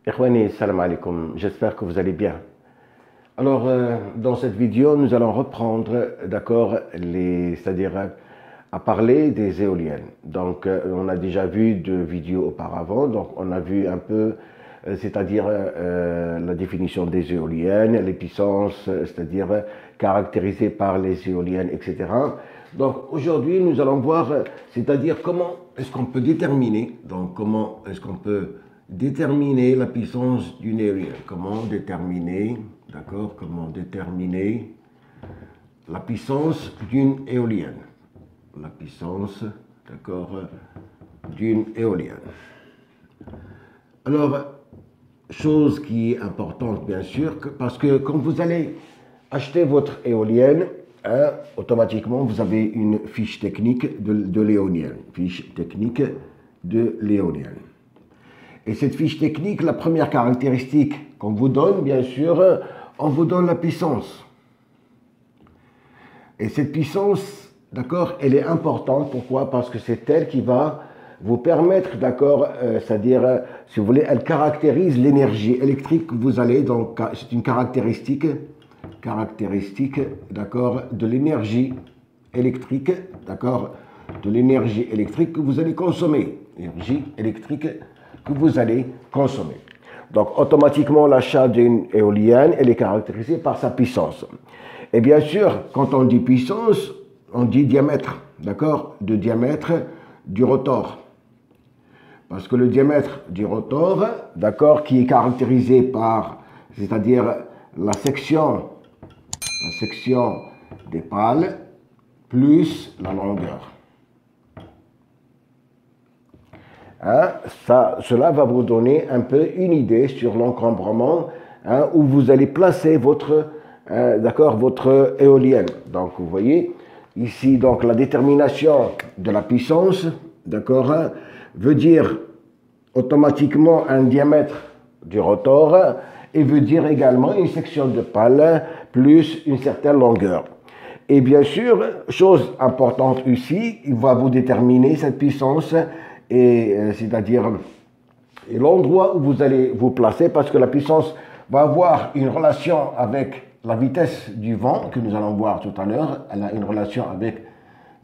Ikhwani, salam alaikum, j'espère que vous allez bien. Alors, dans cette vidéo, nous allons reprendre, d'accord, c'est-à-dire à parler des éoliennes. Donc, on a déjà vu deux vidéos auparavant, donc on a vu un peu, c'est-à-dire la définition des éoliennes, les puissances, c'est-à-dire caractérisées par les éoliennes, etc. Donc, aujourd'hui, nous allons voir, c'est-à-dire comment est-ce qu'on peut déterminer, donc comment est-ce qu'on peut déterminer la puissance d'une éolienne. Comment déterminer, d'accord, comment déterminer la puissance d'une éolienne. La puissance, d'accord, d'une éolienne. Alors, chose qui est importante, bien sûr, parce que quand vous allez acheter votre éolienne, automatiquement, vous avez une fiche technique de l'éolienne. Fiche technique de l'éolienne. Et cette fiche technique, la première caractéristique qu'on vous donne, bien sûr, on vous donne la puissance. Et cette puissance, d'accord, elle est importante. Pourquoi? Parce que c'est elle qui va vous permettre, d'accord, c'est-à-dire, si vous voulez, elle caractérise l'énergie électrique que vous allez, donc c'est une caractéristique, d'accord, de l'énergie électrique, d'accord, de l'énergie électrique que vous allez consommer. Énergie électrique que vous allez consommer. Donc, automatiquement, l'achat d'une éolienne, elle est caractérisée par sa puissance. Et bien sûr, quand on dit puissance, on dit diamètre, d'accord, de diamètre du rotor. Parce que le diamètre du rotor, d'accord, qui est caractérisé par, c'est-à-dire la section des pales plus la longueur. Cela va vous donner un peu une idée sur l'encombrement où vous allez placer votre éolienne. Donc vous voyez ici donc la détermination de la puissance, d'accord, veut dire automatiquement un diamètre du rotor et veut dire également une section de pale plus une certaine longueur. Et bien sûr, chose importante ici, il va vous déterminer cette puissance et c'est-à-dire l'endroit où vous allez vous placer, parce que la puissance va avoir une relation avec la vitesse du vent, que nous allons voir tout à l'heure. Elle a une relation avec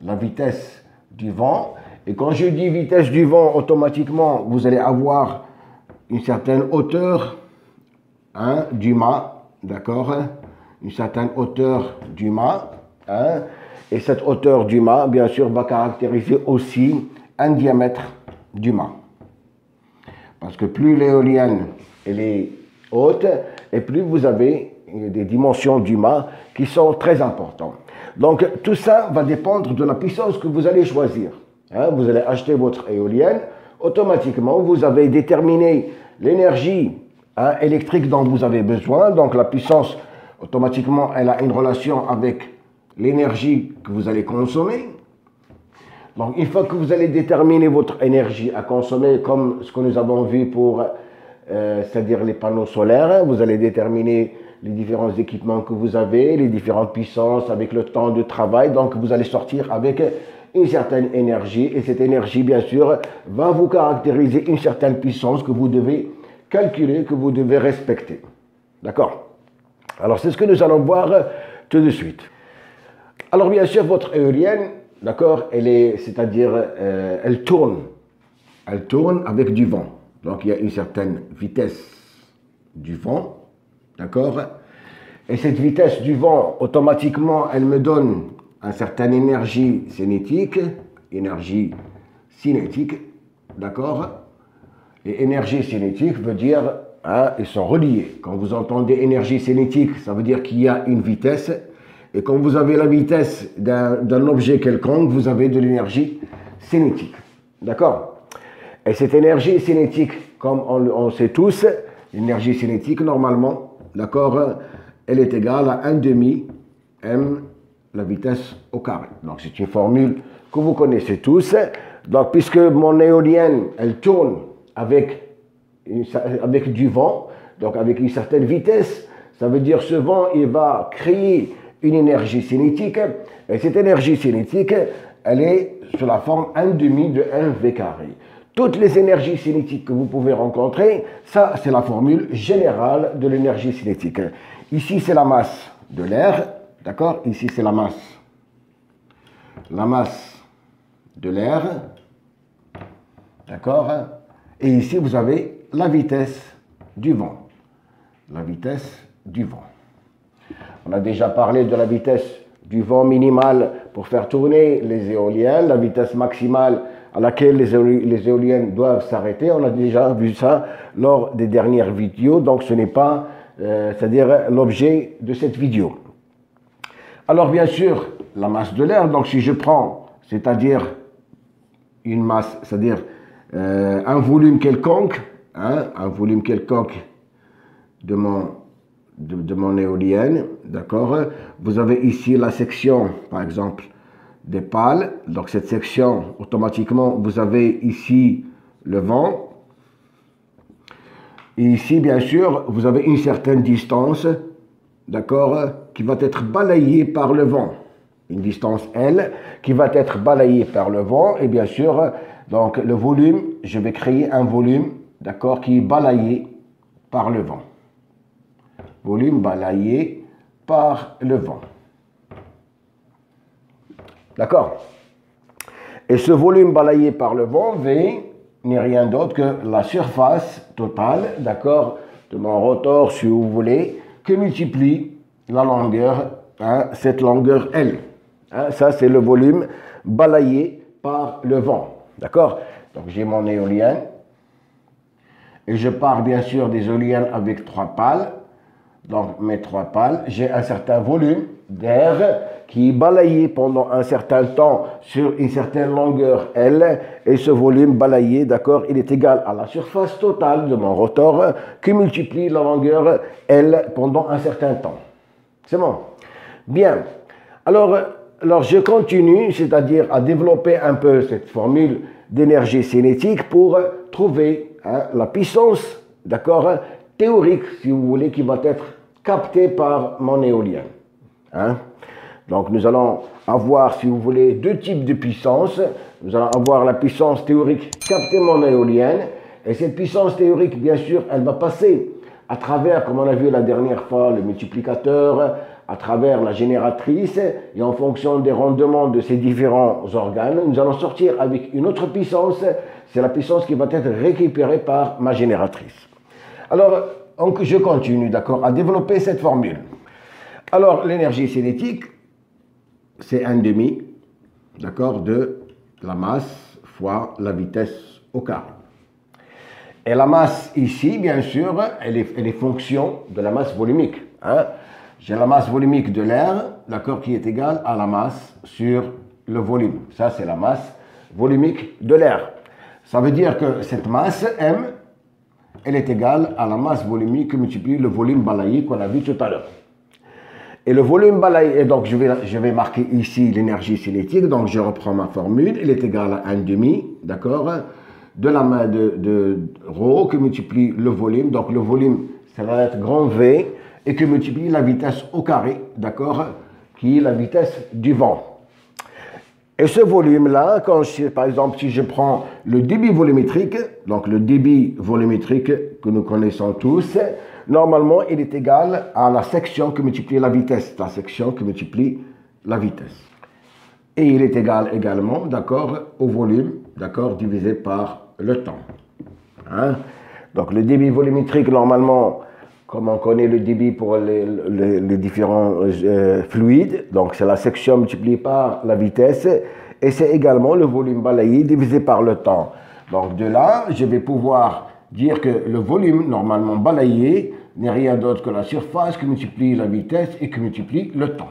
la vitesse du vent. Et quand je dis vitesse du vent, automatiquement, vous allez avoir une certaine hauteur du mât, d'accord, une certaine hauteur du mât. Et cette hauteur du mât, bien sûr, va caractériser aussi un diamètre du mât. Parce que plus l'éolienne elle est haute, et plus vous avez des dimensions du mât qui sont très importantes. Donc tout ça va dépendre de la puissance que vous allez choisir. Vous allez acheter votre éolienne, automatiquement vous avez déterminé l'énergie électrique dont vous avez besoin. Donc la puissance, automatiquement, elle a une relation avec l'énergie que vous allez consommer. Donc, une fois que vous allez déterminer votre énergie à consommer, comme ce que nous avons vu pour, c'est-à-dire les panneaux solaires, vous allez déterminer les différents équipements que vous avez, les différentes puissances avec le temps de travail. Donc, vous allez sortir avec une certaine énergie. Et cette énergie, bien sûr, va vous caractériser une certaine puissance que vous devez calculer, que vous devez respecter. D'accord? Alors, c'est ce que nous allons voir tout de suite. Alors, bien sûr, votre éolienne, d'accord, c'est-à-dire, elle tourne avec du vent. Donc, il y a une certaine vitesse du vent, d'accord. Et cette vitesse du vent, automatiquement, elle me donne une certaine énergie cinétique, d'accord. Et énergie cinétique veut dire, ils sont reliés. Quand vous entendez énergie cinétique, ça veut dire qu'il y a une vitesse. Et quand vous avez la vitesse d'un objet quelconque, vous avez de l'énergie cinétique. D'accord? Et cette énergie cinétique, comme on sait tous, l'énergie cinétique, normalement, d'accord, elle est égale à 1 demi m la vitesse au carré. Donc, c'est une formule que vous connaissez tous. Donc, puisque mon éolienne, elle tourne avec du vent, donc avec une certaine vitesse, ça veut dire ce vent, il va créer une énergie cinétique, et cette énergie cinétique, elle est sous la forme 1 demi de 1 V carré. toutes les énergies cinétiques que vous pouvez rencontrer, ça c'est la formule générale de l'énergie cinétique. Ici c'est la masse de l'air, d'accord? Ici c'est la masse de l'air, d'accord? Et ici vous avez la vitesse du vent. La vitesse du vent. On a déjà parlé de la vitesse du vent minimale pour faire tourner les éoliennes, la vitesse maximale à laquelle les éoliennes doivent s'arrêter. On a déjà vu ça lors des dernières vidéos, donc ce n'est pas, c'est-à-dire l'objet de cette vidéo. Alors bien sûr, la masse de l'air, donc si je prends, c'est-à-dire une masse, c'est-à-dire un volume quelconque, hein, un volume quelconque de mon éolienne, d'accord? Vous avez ici la section, par exemple, des pales. Donc cette section, automatiquement, vous avez ici le vent. Et ici, bien sûr, vous avez une certaine distance, d'accord, qui va être balayée par le vent. Une distance L qui va être balayée par le vent. Et bien sûr, donc le volume, je vais créer un volume, d'accord, qui est balayé par le vent. Volume balayé par le vent. D'accord? Et ce volume balayé par le vent, V, n'est rien d'autre que la surface totale, d'accord, de mon rotor, si vous voulez, que multiplie la longueur, hein, cette longueur L. Hein, ça, c'est le volume balayé par le vent. D'accord? Donc, j'ai mon éolienne. Et je pars, bien sûr, des éoliennes avec 3 pales. Donc, mes 3 pales, j'ai un certain volume d'air qui est balayé pendant un certain temps sur une certaine longueur L. Et ce volume balayé, d'accord, il est égal à la surface totale de mon rotor qui multiplie la longueur L pendant un certain temps. C'est bon? Bien. Alors, je continue, c'est-à-dire à développer un peu cette formule d'énergie cinétique pour trouver, hein, la puissance, d'accord, théorique, si vous voulez, qui va être captée par mon éolien. Hein? Donc, nous allons avoir, si vous voulez, 2 types de puissance. Nous allons avoir la puissance théorique captée mon éolienne. Et cette puissance théorique, bien sûr, elle va passer à travers, comme on a vu la dernière fois, le multiplicateur, à travers la génératrice. Et en fonction des rendements de ces différents organes, nous allons sortir avec une autre puissance. C'est la puissance qui va être récupérée par ma génératrice. Alors, donc, je continue, d'accord, à développer cette formule. Alors, l'énergie cinétique, c'est 1/2, d'accord, de la masse fois la vitesse au carré. Et la masse ici, bien sûr, elle est fonction de la masse volumique. Hein. J'ai la masse volumique de l'air, d'accord, qui est égale à la masse sur le volume. Ça, c'est la masse volumique de l'air. Ça veut dire que cette masse, M, elle est égale à la masse volumique multipliée le volume balayé qu'on a vu tout à l'heure. Et le volume balayé, et donc je vais marquer ici l'énergie cinétique, donc je reprends ma formule, elle est égale à 1/2, d'accord, de la main de ρ qui multiplie le volume, donc le volume, ça va être grand V, et qui multiplie la vitesse au carré, d'accord, qui est la vitesse du vent. Et ce volume-là, par exemple, si je prends le débit volumétrique, donc le débit volumétrique que nous connaissons tous, normalement, il est égal à la section qui multiplie la vitesse, la section qui multiplie la vitesse. Et il est égal également, d'accord, au volume, d'accord, divisé par le temps. Hein? Donc le débit volumétrique, normalement, comme on connaît le débit pour les différents fluides, donc c'est la section multipliée par la vitesse, et c'est également le volume balayé divisé par le temps. Donc de là, je vais pouvoir dire que le volume normalement balayé n'est rien d'autre que la surface qui multiplie la vitesse et qui multiplie le temps.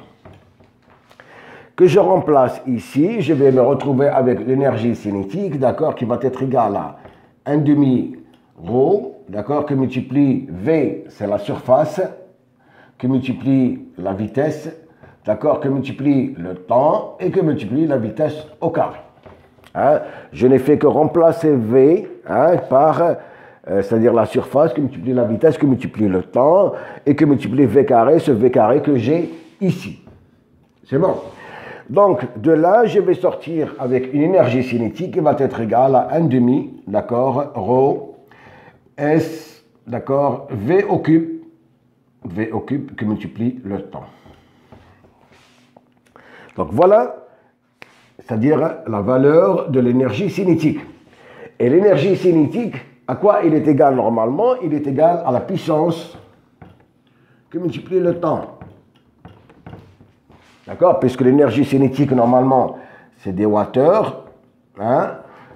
Que je remplace ici, je vais me retrouver avec l'énergie cinétique, d'accord, qui va être égale à 1/2 ρ, d'accord, qui multiplie V, c'est la surface, qui multiplie la vitesse, d'accord, qui multiplie le temps et qui multiplie la vitesse au carré. Hein? Je n'ai fait que remplacer V, hein, par, c'est-à-dire la surface qui multiplie la vitesse, qui multiplie le temps et qui multiplie V carré, ce V carré que j'ai ici. C'est bon. Donc, de là, je vais sortir avec une énergie cinétique qui va être égale à 1,5, d'accord, rho, S, d'accord, V au cube qui multiplie le temps. Donc, voilà, c'est-à-dire la valeur de l'énergie cinétique. Et l'énergie cinétique, à quoi il est égal normalement? Il est égal à la puissance qui multiplie le temps. D'accord? Puisque l'énergie cinétique, normalement, c'est des wattheures. Hein?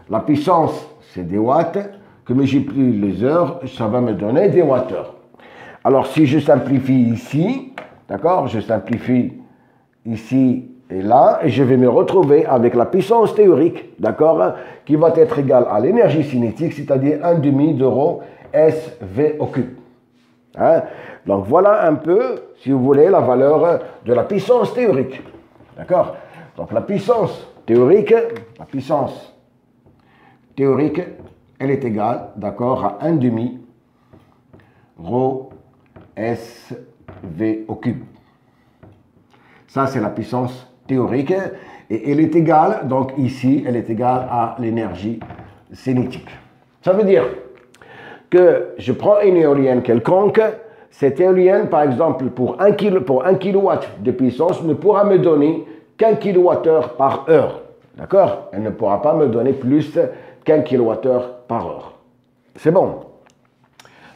La puissance, c'est des watts. Que multiplie les heures, ça va me donner des wattheures. Alors, si je simplifie ici, d'accord? Je simplifie ici et là, et je vais me retrouver avec la puissance théorique, d'accord? Qui va être égale à l'énergie cinétique, c'est-à-dire 1,5 de rho SV au cube. Hein? Donc voilà un peu, si vous voulez, la valeur de la puissance théorique. D'accord? Donc la puissance théorique, elle est égale, d'accord, à 1,5 rho SV au cube. Ça, c'est la puissance théorique. Et elle est égale, donc ici, elle est égale à l'énergie cinétique. Ça veut dire que je prends une éolienne quelconque. Cette éolienne, par exemple, pour 1 kW de puissance, ne pourra me donner qu'1 kWh par heure. D'accord? Elle ne pourra pas me donner plus qu'1 kWh par heure. C'est bon.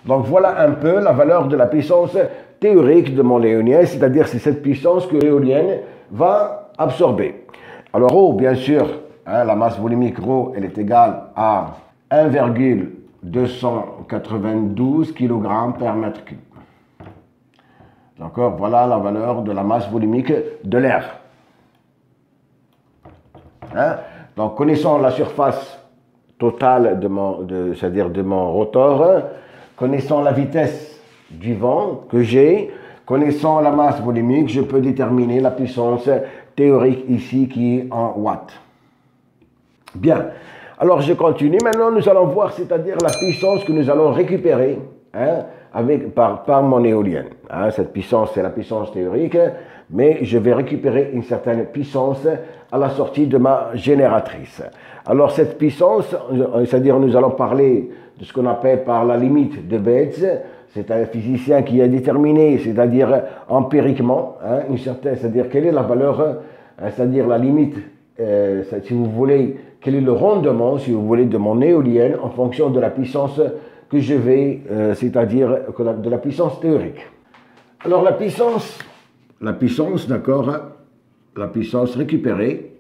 Donc voilà un peu la valeur de la puissance théorique de mon éolien, c'est-à-dire c'est cette puissance que l'éolienne va absorber. Alors ρ, bien sûr, hein, la masse volumique ρ, elle est égale à 1,292 kg par mètre cube. D'accord, voilà la valeur de la masse volumique de l'air. Hein? Donc, connaissant la surface totale c'est-à-dire de mon rotor, connaissant la vitesse du vent que j'ai, connaissant la masse volumique, je peux déterminer la puissance théorique ici qui est en watts. Bien. Alors, je continue. Maintenant, nous allons voir, c'est-à-dire la puissance que nous allons récupérer, hein, par mon éolienne. Hein, cette puissance, c'est la puissance théorique, mais je vais récupérer une certaine puissance à la sortie de ma génératrice. Alors, cette puissance, c'est-à-dire nous allons parler de ce qu'on appelle par la limite de Betz. C'est un physicien qui a déterminé, c'est-à-dire empiriquement, hein, une certaine, c'est-à-dire quelle est la valeur, c'est-à-dire la limite, si vous voulez, quel est le rendement, si vous voulez, de mon éolienne en fonction de la puissance que je vais, c'est-à-dire de la puissance théorique. Alors la puissance, d'accord, la puissance récupérée,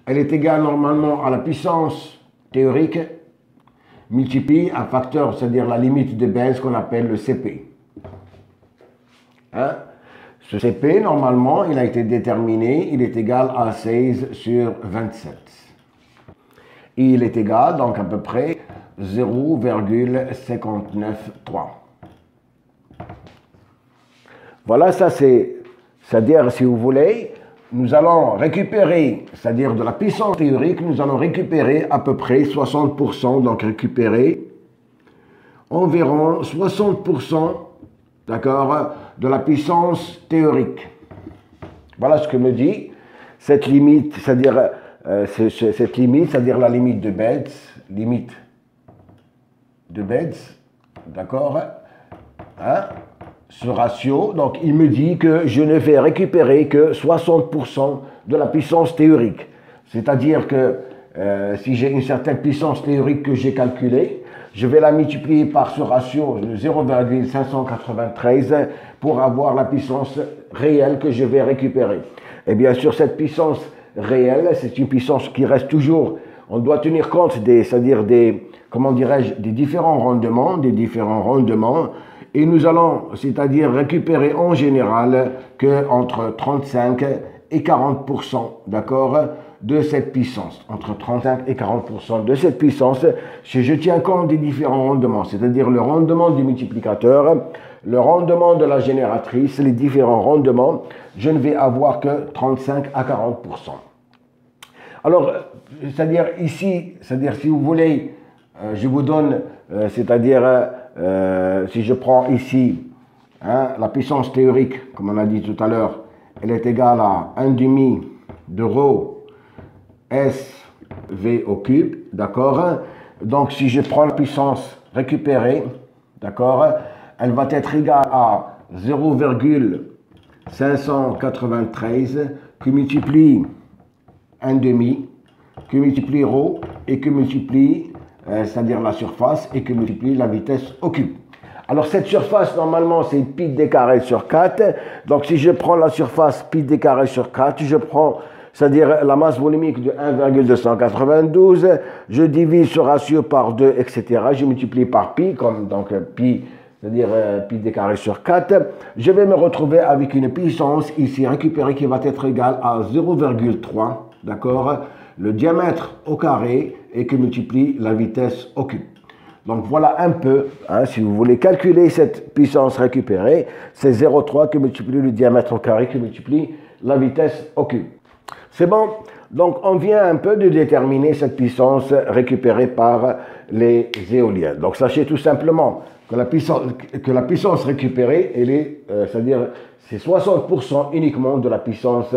elle est égale normalement à la puissance théorique multipliée un facteur, c'est-à-dire la limite de Betz qu'on appelle le CP. Hein? Ce CP, normalement, il a été déterminé, il est égal à 16 sur 27. Et il est égal, donc à peu près 0,593. Voilà, ça c'est-à-dire, si vous voulez, nous allons récupérer, c'est-à-dire de la puissance théorique, nous allons récupérer à peu près 60%, donc récupérer environ 60%, d'accord, de la puissance théorique. Voilà ce que me dit cette limite, c'est-à-dire c'est-à-dire la limite de Betz, d'accord, hein? Ce ratio, donc il me dit que je ne vais récupérer que 60% de la puissance théorique. C'est-à-dire que si j'ai une certaine puissance théorique que j'ai calculée, je vais la multiplier par ce ratio de 0,593 pour avoir la puissance réelle que je vais récupérer. Et bien sûr, cette puissance réelle, c'est une puissance qui reste toujours, on doit tenir compte c'est-à-dire comment dirais-je, des différents rendements, et nous allons, c'est-à-dire récupérer en général que entre 35 et 40%, d'accord, de cette puissance. Entre 35 et 40% de cette puissance, si je tiens compte des différents rendements, c'est-à-dire le rendement du multiplicateur, le rendement de la génératrice, les différents rendements, je ne vais avoir que 35 à 40%. Alors, c'est-à-dire ici, c'est-à-dire si vous voulez, je vous donne, c'est-à-dire si je prends ici hein, la puissance théorique, comme on a dit tout à l'heure, elle est égale à 1/2 de rho SV au cube, d'accord? Donc si je prends la puissance récupérée, d'accord, elle va être égale à 0,593 qui multiplie 1/2, qui multiplie rho et qui multiplie, c'est-à-dire la surface, et qui multiplie la vitesse au cube. Alors cette surface, normalement, c'est pi d carré sur 4. Donc si je prends la surface pi d carré sur 4, je prends, c'est-à-dire la masse volumique de 1,292, je divise ce ratio par 2, etc. Je multiplie par pi, comme donc pi, c'est-à-dire pi d carré sur 4. Je vais me retrouver avec une puissance ici récupérée qui va être égale à 0,3, d'accord, le diamètre au carré et qui multiplie la vitesse au cube. Donc voilà un peu, hein, si vous voulez calculer cette puissance récupérée, c'est 0,3 qui multiplie le diamètre au carré qui multiplie la vitesse au cube. C'est bon? Donc on vient un peu de déterminer cette puissance récupérée par les éoliennes. Donc sachez tout simplement que la puissance récupérée, elle est, c'est-à-dire c'est 60% uniquement de la puissance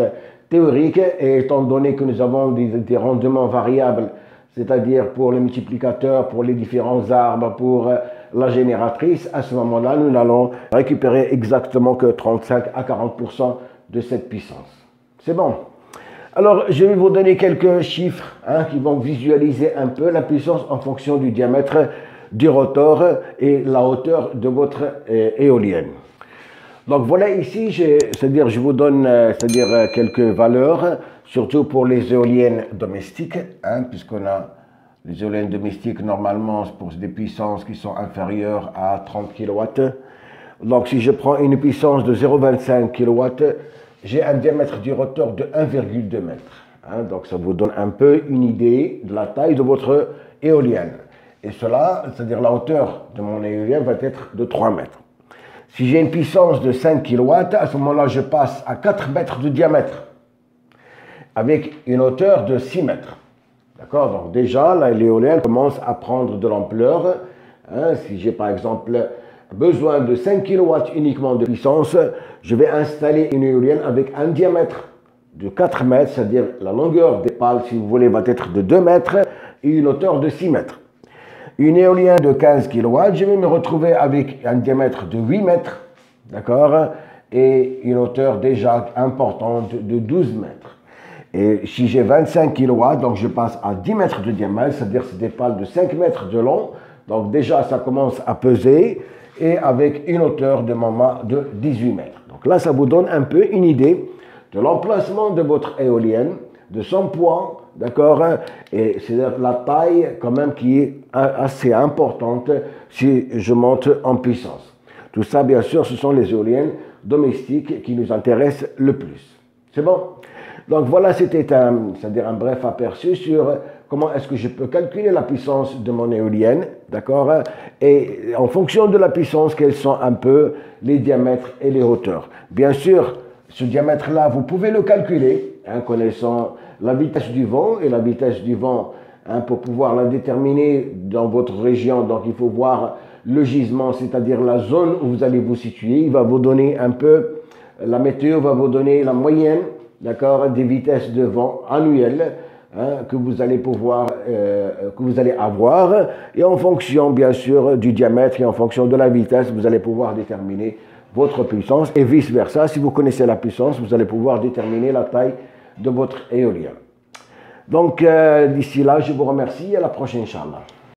théorique, et étant donné que nous avons des rendements variables, c'est-à-dire pour le multiplicateur, pour les différents arbres, pour la génératrice, à ce moment-là, nous n'allons récupérer exactement que 35 à 40% de cette puissance. C'est bon. Alors, je vais vous donner quelques chiffres hein, qui vont visualiser un peu la puissance en fonction du diamètre du rotor et la hauteur de votre éolienne. Donc voilà ici, c'est-à-dire je vous donne quelques valeurs, surtout pour les éoliennes domestiques, hein, puisqu'on a les éoliennes domestiques normalement pour des puissances qui sont inférieures à 30 kW. Donc si je prends une puissance de 0,25 kW, j'ai un diamètre du rotor de 1,2 m. Hein, donc ça vous donne un peu une idée de la taille de votre éolienne. Et cela, c'est-à-dire la hauteur de mon éolienne va être de 3 mètres. Si j'ai une puissance de 5 kW, à ce moment-là, je passe à 4 mètres de diamètre avec une hauteur de 6 mètres. D'accord? Donc déjà, l'éolienne commence à prendre de l'ampleur. Hein, si j'ai par exemple besoin de 5 kW uniquement de puissance, je vais installer une éolienne avec un diamètre de 4 mètres, c'est-à-dire la longueur des pales, si vous voulez, va être de 2 mètres et une hauteur de 6 mètres. Une éolienne de 15 kW, je vais me retrouver avec un diamètre de 8 mètres, d'accord, et une hauteur déjà importante de 12 mètres. Et si j'ai 25 kW, donc je passe à 10 mètres de diamètre, c'est-à-dire c'est des pales de 5 mètres de long, donc déjà ça commence à peser, et avec une hauteur de moment de 18 mètres. Donc là, ça vous donne un peu une idée de l'emplacement de votre éolienne, de son poids, d'accord, et c'est la taille quand même qui est assez importante si je monte en puissance. Tout ça, bien sûr, ce sont les éoliennes domestiques qui nous intéressent le plus. C'est bon? Donc voilà, c'était c'est-à-dire un bref aperçu sur comment est-ce que je peux calculer la puissance de mon éolienne, d'accord, et en fonction de la puissance, quels sont un peu les diamètres et les hauteurs. Bien sûr, ce diamètre-là, vous pouvez le calculer, hein, connaissant la vitesse du vent, et la vitesse du vent, hein, pour pouvoir la déterminer dans votre région, donc il faut voir le gisement, c'est-à-dire la zone où vous allez vous situer. Il va vous donner un peu, la météo va vous donner la moyenne, d'accord, des vitesses de vent annuelles, hein, que vous allez pouvoir, que vous allez avoir, et en fonction, bien sûr, du diamètre et en fonction de la vitesse, vous allez pouvoir déterminer votre puissance, et vice-versa. Si vous connaissez la puissance, vous allez pouvoir déterminer la taille de votre éolien. Donc, d'ici là, je vous remercie et à la prochaine, Inch'Allah.